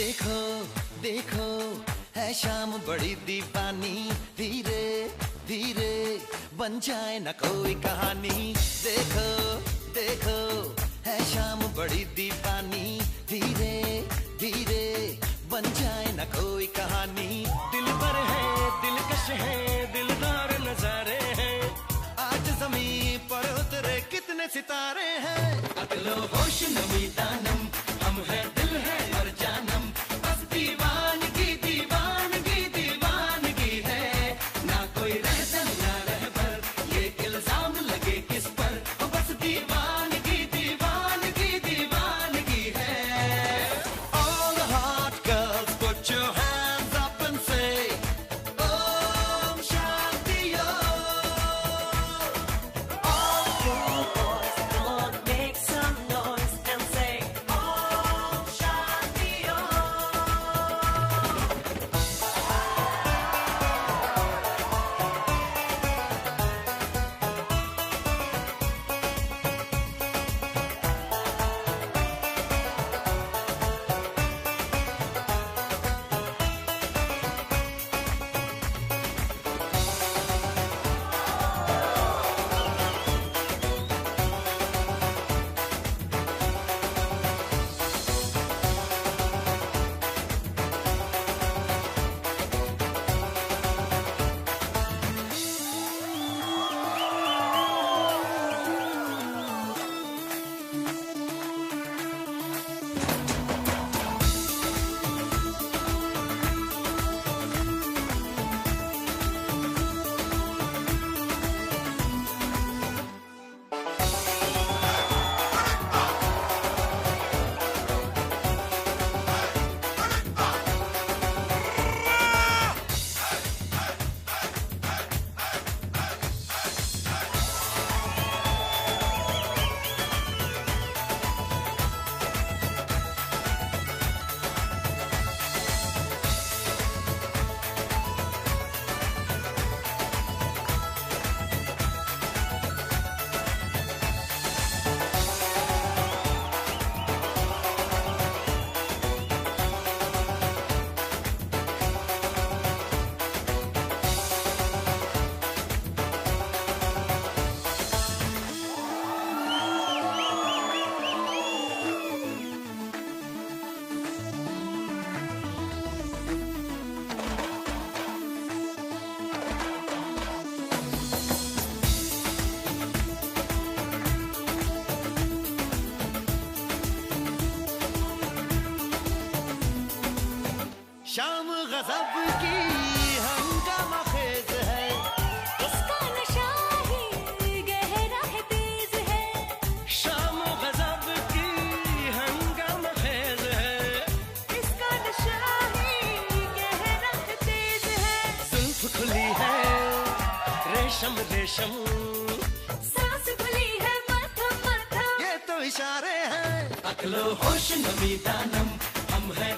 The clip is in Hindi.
देखो देखो है शाम बड़ी दीवानी, धीरे धीरे बन जाए न कोई कहानी। देखो देखो है शाम बड़ी दीवानी, धीरे धीरे बन जाए न कोई कहानी। दिल पर है दिलकश है दिलदार नजारे हैं, आज जमीन पर उतरे कितने सितारे हैं। अकलो होश नमी दानम हम है दिल है और जानम, बस दीवानगी दीवानगी दीवानगी है। ना कोई रहता ना रहबर, ये इल्जाम लगे किस पर, बस दीवानगी दीवानगी दीवानगी है। All the hot girls put your hands up and say Om Shanti Om. All cool boys, come on, make some noise and say Om Shanti Om. शाम गजब की हंगामा खेज है, इसका नशा ही गहरा है तेज है। शाम गजब की हंगामा खेज है, इसका नशा ही गहरा है तेज है। जुल्फ खुली है रेशम रेशम, सांस खुली है मध्यम मध्यम, ये तो इशारे हैं। अकलो होश नमी दानम हम है